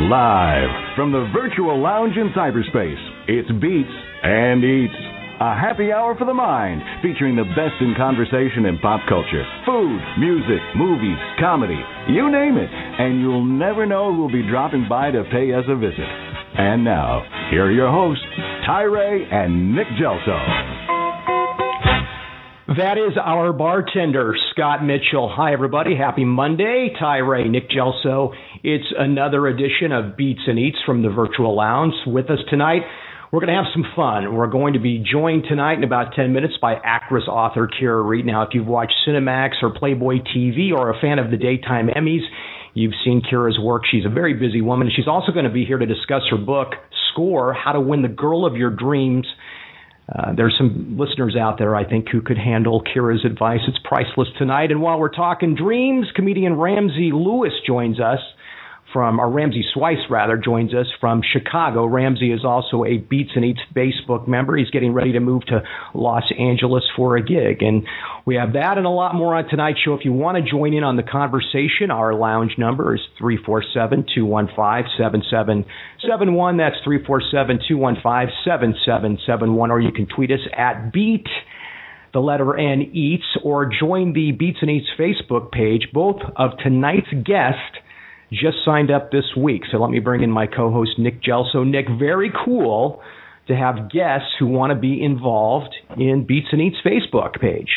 Live from the virtual lounge in cyberspace, it's Beats and Eats. A happy hour for the mind, featuring the best in conversation and pop culture. Food, music, movies, comedy, you name it. And you'll never know who'll be dropping by to pay us a visit. And now, here are your hosts, Ty Ray and Nick Gelso. That is our bartender, Scott Mitchell. Hi, everybody. Happy Monday. Ty Ray, Nick Gelso. It's another edition of Beats and Eats from the Virtual Lounge. With us tonight, we're going to have some fun. We're going to be joined tonight in about 10 minutes by actress, author Kira Reed. Now, if you've watched Cinemax or Playboy TV or a fan of the Daytime Emmys, you've seen Kira's work. She's a very busy woman. She's also going to be here to discuss her book, Score, How to Win the Girl of Your Dreams. There's some listeners out there, I think, who could handle Kira's advice. It's priceless tonight. And while we're talking dreams, comedian Ramzy Sweis joins us from Chicago. Ramzy is also a Beats and Eats Facebook member. He's getting ready to move to Los Angeles for a gig. And we have that and a lot more on tonight's show. If you want to join in on the conversation, our lounge number is 347-215-7771. That's 347-215-7771. Or you can tweet us at Beat, the letter N, Eats, or join the Beats and Eats Facebook page. Both of tonight's guests just signed up this week. So let me bring in my co-host, Nick Gelso. Nick, very cool to have guests who want to be involved in Beats and Eats Facebook page.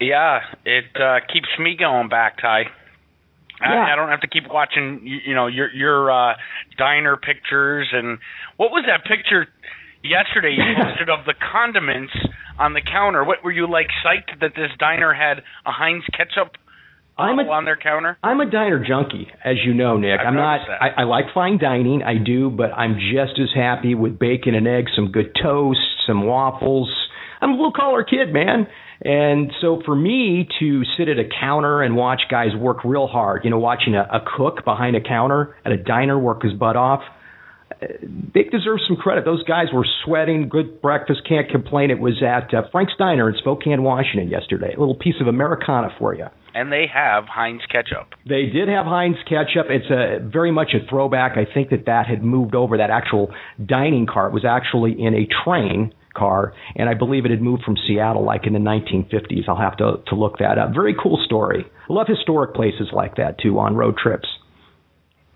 Yeah, it keeps me going back, Ty. Yeah. I don't have to keep watching, your diner pictures. And what was that picture yesterday you posted of the condiments on the counter? What were you, like, psyched that this diner had a Heinz ketchup on their counter? I'm a diner junkie, as you know, Nick. I like fine dining, I do, but I'm just as happy with bacon and eggs, some good toast, some waffles. I'm a blue-collar kid, man. And so for me to sit at a counter and watch guys work real hard, watching a cook behind a counter at a diner work his butt off, they deserve some credit. Those guys were sweating, good breakfast, can't complain. It was at Frank's Diner in Spokane, Washington yesterday. A little piece of Americana for you. And they have Heinz ketchup. They did have Heinz ketchup. It's very much a throwback. I think that had moved over. That actual dining car was actually in a train car, and I believe it had moved from Seattle like in the 1950s. I'll have to look that up. Very cool story. I love historic places like that, too, on road trips.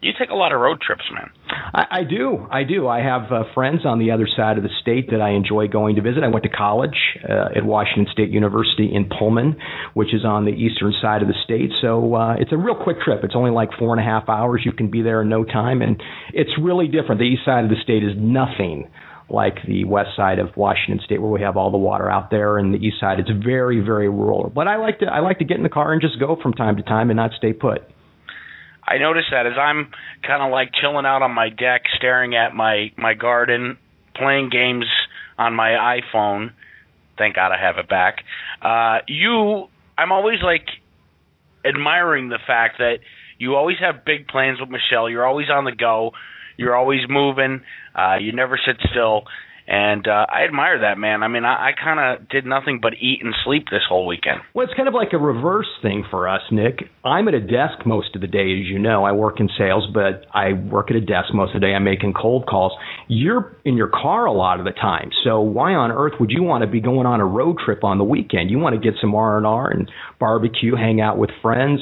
You take a lot of road trips, man. I do. I have friends on the other side of the state that I enjoy going to visit. I went to college at Washington State University in Pullman, which is on the eastern side of the state. So it's a real quick trip. It's only like 4.5 hours. You can be there in no time. And it's really different. The east side of the state is nothing like the west side of Washington State, where we have all the water out there, and the east side, it's very, very rural. But I like to get in the car and just go from time to time and not stay put. I notice that as I'm kind of like chilling out on my deck, staring at my garden, playing games on my iPhone. Thank God I have it back. I'm always like admiring the fact that you always have big plans with Michelle. You're always on the go. You're always moving. You never sit still. And I admire that, man. I mean, I kind of did nothing but eat and sleep this whole weekend. Well, it's kind of like a reverse thing for us, Nick. I'm at a desk most of the day, as you know. I work in sales, but I work at a desk most of the day. I'm making cold calls. You're in your car a lot of the time. So why on earth would you want to be going on a road trip on the weekend? You want to get some R&R and barbecue, hang out with friends,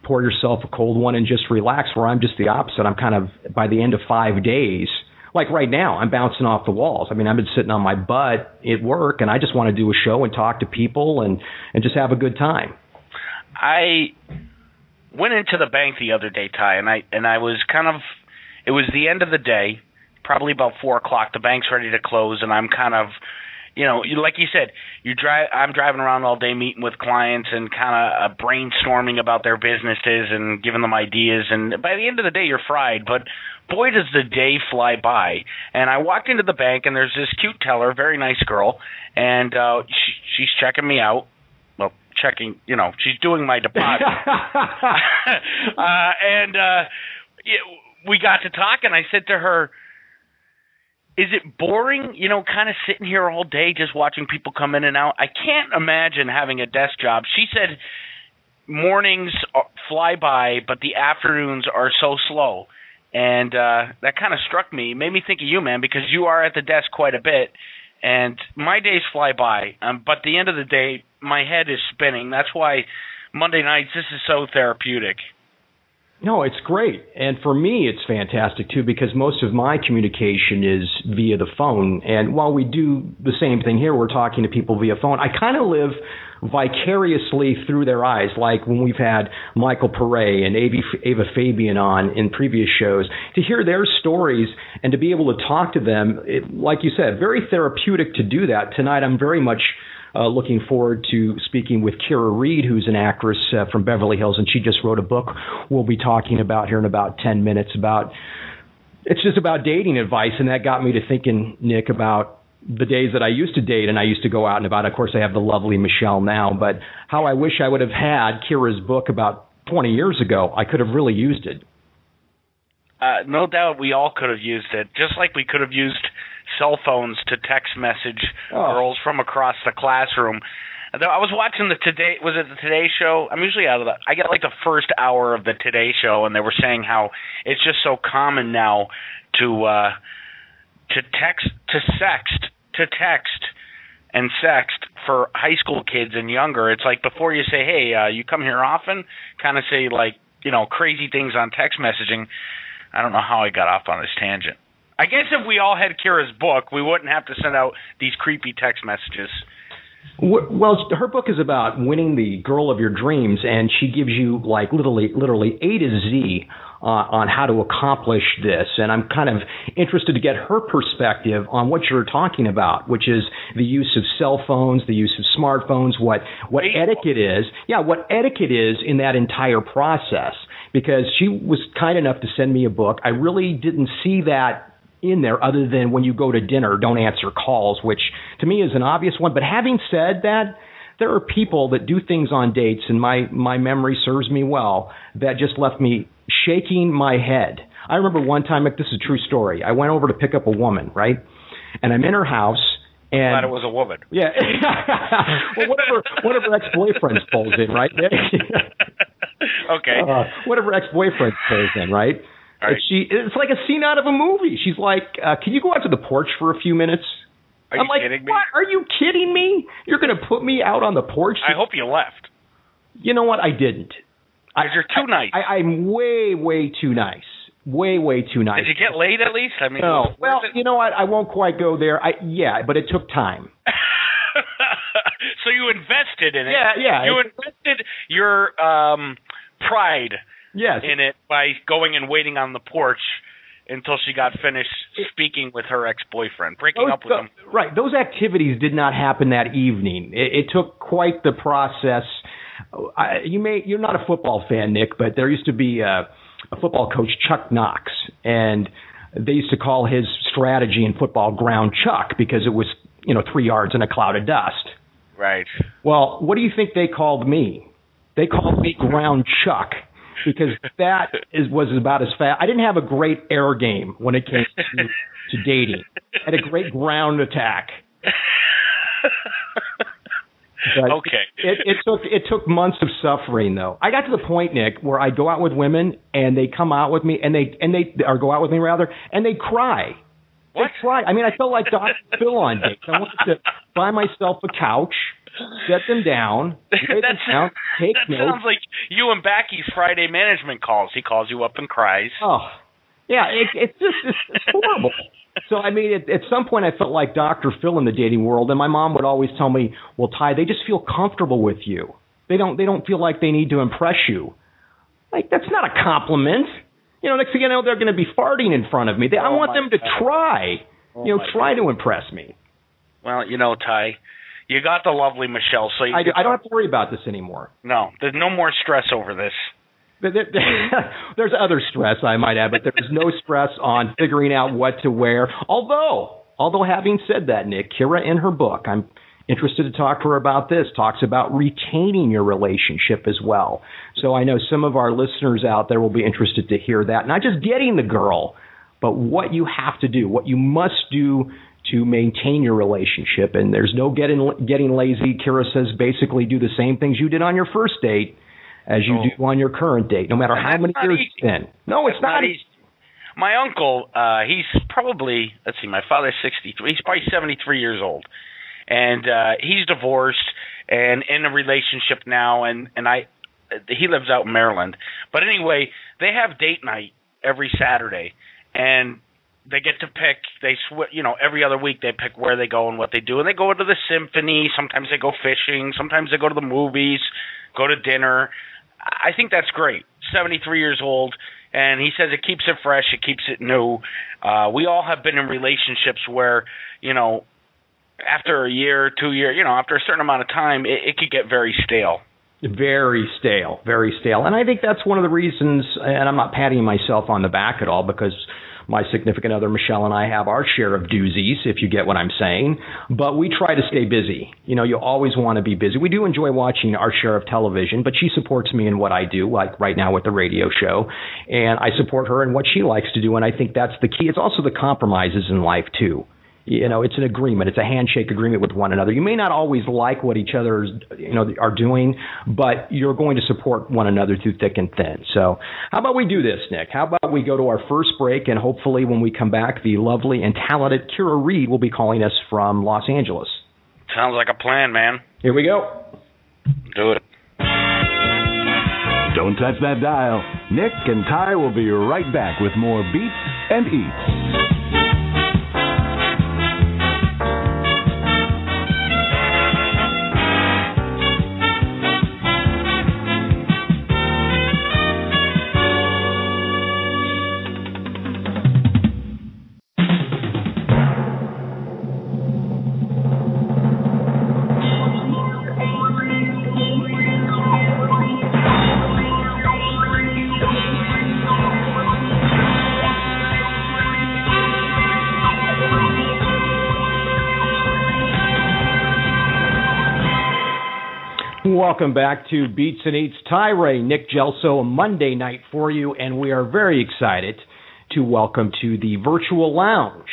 pour yourself a cold one, and just relax, where I'm just the opposite. I'm kind of, by the end of 5 days, like right now, I'm bouncing off the walls. I mean, I've been sitting on my butt at work, and I just want to do a show and talk to people and just have a good time. I went into the bank the other day, Ty, and I was it was the end of the day, probably about 4 o'clock. The bank's ready to close, and I'm kind of, like you said, I'm driving around all day meeting with clients and kind of brainstorming about their businesses and giving them ideas. And by the end of the day, you're fried. But boy, does the day fly by. And I walked into the bank, and there's this cute teller, very nice girl, and she's checking me out. Well, checking, she's doing my deposit. We got to talk, and I said to her, is it boring, kind of sitting here all day just watching people come in and out? I can't imagine having a desk job. She said mornings fly by, but the afternoons are so slow. And that kind of struck me, made me think of you, man, because you are at the desk quite a bit. And my days fly by, but at the end of the day, my head is spinning. That's why Monday nights, this is so therapeutic. No, it's great. And for me, it's fantastic, too, because most of my communication is via the phone. And while we do the same thing here, we're talking to people via phone, I kind of live vicariously through their eyes, like when we've had Michael Pere and Ava Fabian on in previous shows, to hear their stories and to be able to talk to them, like you said, very therapeutic to do that. Tonight, I'm very much looking forward to speaking with Kira Reed, who's an actress from Beverly Hills, and she just wrote a book we'll be talking about here in about 10 minutes it's just about dating advice, and that got me to thinking, Nick, about the days that I used to date and I used to go out and about. Of course, I have the lovely Michelle now, but how I wish I would have had Kira's book about 20 years ago. I could have really used it. No doubt we all could have used it, just like we could have used cell phones to text message girls from across the classroom. I was watching the Today Show? I'm usually I get like the first hour of the Today Show, and they were saying how it's just so common now to text and sext for high school kids and younger. It's like before you say, hey, you come here often, kind of say like, crazy things on text messaging. I don't know how I got off on this tangent. I guess if we all had Kira's book, we wouldn't have to send out these creepy text messages. Well, her book is about winning the girl of your dreams, and she gives you like literally A to Z on how to accomplish this. And I'm kind of interested to get her perspective on what you're talking about, which is the use of cell phones, the use of smartphones, what etiquette is. Yeah, what etiquette is in that entire process. Because she was kind enough to send me a book. I really didn't see that in there other than when you go to dinner, don't answer calls, which to me is an obvious one. But having said that, there are people that do things on dates, and my memory serves me well, that just left me shaking my head. I remember one time, this is a true story, I went over to pick up a woman, right? And I'm in her house. And I'm glad it was a woman. Yeah. Well, one of her ex-boyfriends pulls in, right? Okay. One of her ex-boyfriends pulls in, right? Right. It's like a scene out of a movie. She's like, can you go out to the porch for a few minutes? Are you kidding me? What? Are you kidding me? You're going to put me out on the porch? I hope you left. You know what? I didn't. Because you're too nice. I'm way, way too nice. Way, way too nice. Did you get laid at least? I mean, no. Well, you know what? I won't quite go there. Yeah, but it took time. So you invested in it. Yeah. You invested your pride in it by going and waiting on the porch until she got finished speaking with her ex-boyfriend, breaking up with him. Right. Those activities did not happen that evening. It took quite the process. You're not a football fan, Nick, but there used to be a football coach, Chuck Knox, and they used to call his strategy in football ground Chuck because it was, 3 yards in a cloud of dust. Right. Well, what do you think they called me? They called me ground Chuck. Because that was about as fast. I didn't have a great air game when it came to dating. I had a great ground attack. But okay. It took months of suffering, though. I got to the point, Nick, where I go out with women and they come out with me and they go out with me rather, and they cry. What? They cry. I mean, I felt like Dr. Phil on dates. I wanted to buy myself a couch, set them down, take notes. That sounds like you and Backy's Friday management calls. He calls you up and cries. Oh, yeah, it's horrible. So, I mean, at some point I felt like Dr. Phil in the dating world, and my mom would always tell me, well, Ty, they just feel comfortable with you. They don't feel like they need to impress you. Like, that's not a compliment. Next thing you know, they're going to be farting in front of me. I want them to try, try to impress me. Well, Ty, you got the lovely Michelle, so I don't have to worry about this anymore. No, there's no more stress over this. There's other stress, I might add, but there's no stress on figuring out what to wear. Although having said that, Nick, Kira in her book, I'm interested to talk to her about this, talks about retaining your relationship as well. So I know some of our listeners out there will be interested to hear that. Not just getting the girl, but what you have to do, what you must do to maintain your relationship. And there's no getting lazy. Kira says basically do the same things you did on your first date as you do on your current date, no matter how many years it's been. No, it's not easy. my uncle, he's probably, let's see, my father's 63. He's probably 73 years old. And he's divorced and in a relationship now, and he lives out in Maryland. But anyway, they have date night every Saturday, and they get to pick. Every other week they pick where they go and what they do, and they go to the symphony. Sometimes they go fishing. Sometimes they go to the movies, go to dinner. I think that's great. 73 years old, and he says it keeps it fresh. It keeps it new. We all have been in relationships where, after a year, 2 years, after a certain amount of time, it could get very stale. Very stale, very stale. And I think that's one of the reasons, and I'm not patting myself on the back at all, because my significant other, Michelle, and I have our share of doozies, if you get what I'm saying. But we try to stay busy. You always want to be busy. We do enjoy watching our share of television, but she supports me in what I do, like right now with the radio show. And I support her in what she likes to do, and I think that's the key. It's also the compromises in life, too. It's an agreement. It's a handshake agreement with one another. You may not always like what each other are doing, but you're going to support one another through thick and thin. So how about we do this, Nick? How about we go to our first break, and hopefully when we come back, the lovely and talented Kira Reed will be calling us from Los Angeles. Sounds like a plan, man. Here we go. Do it. Don't touch that dial. Nick and Ty will be right back with more Beats and Eats. Welcome back to Beats and Eats. Ty Ray Nick Gelso, a Monday night for you, and we are very excited to welcome to the virtual lounge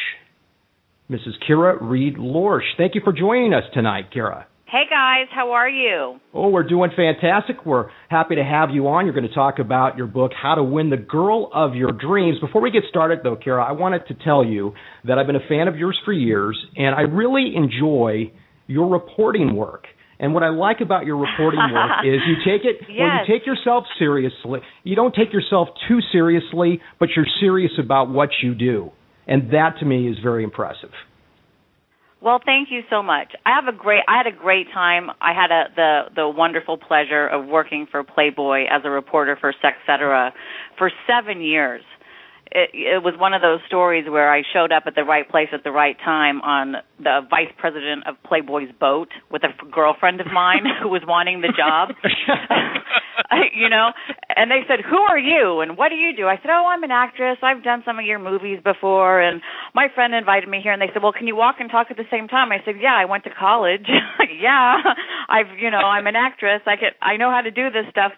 Mrs. Kira Reed Lorsch. Thank you for joining us tonight, Kira. Hey, guys. How are you? Oh, we're doing fantastic. We're happy to have you on. You're going to talk about your book, How to Win the Girl of Your Dreams. Before we get started, though, Kira, I wanted to tell you that I've been a fan of yours for years, and I really enjoy your reporting work. And what I like about your reporting work is you take it, yes. well, you take yourself seriously. You don't take yourself too seriously, but you're serious about what you do. And that, to me, is very impressive. Well, thank you so much. I had a great time. I had the wonderful pleasure of working for Playboy as a reporter for Sexcetera for 7 years. It was one of those stories where I showed up at the right place at the right time on the vice president of Playboy's boat with a girlfriend of mine who was wanting the job. And they said, "Who are you and what do you do?" I said, "Oh, I'm an actress. I've done some of your movies before, and my friend invited me here." And they said, "Well, can you walk and talk at the same time?" I said, "Yeah, I went to college." "Yeah, I'm an actress. I know how to do this stuff."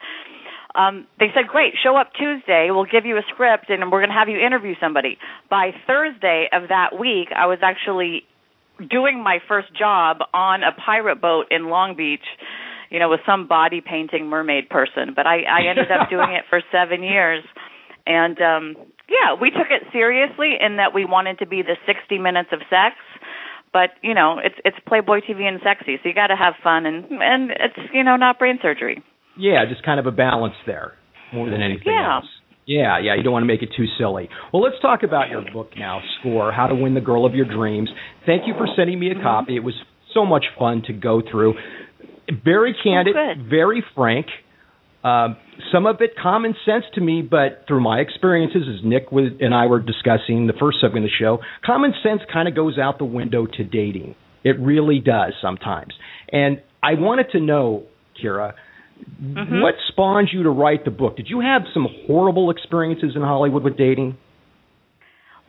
They said, "Great, show up Tuesday. We'll give you a script, and we're going to have you interview somebody." By Thursday of that week, I was actually doing my first job on a pirate boat in Long Beach, with some body painting mermaid person. But I ended up doing it for 7 years. And, we took it seriously in that we wanted to be the 60 minutes of sex. But, it's Playboy TV and sexy, so you got to have fun, and it's, not brain surgery. Yeah, just kind of a balance there more than anything else. Yeah, you don't want to make it too silly. Well, let's talk about your book now, Score, How to Win the Girl of Your Dreams. Thank you for sending me a copy. It was so much fun to go through. Very candid, very frank. Some of it common sense to me, but through my experiences, as Nick and I were discussing the first segment of the show, common sense kind of goes out the window to dating. It really does sometimes. And I wanted to know, Kira, what spawned you to write the book? Did you have some horrible experiences in Hollywood with dating?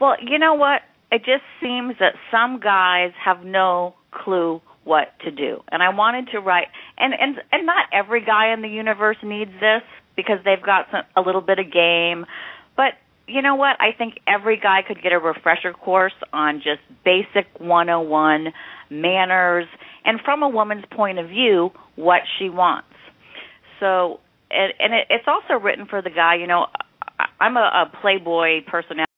Well, you know what? It just seems that some guys have no clue what to do. And I wanted to write, and not every guy in the universe needs this because they've got a little bit of game. But you know what? I think every guy could get a refresher course on just basic 101 manners, and from a woman's point of view, what she wants. So, and it's also written for the guy, I'm a Playboy personality.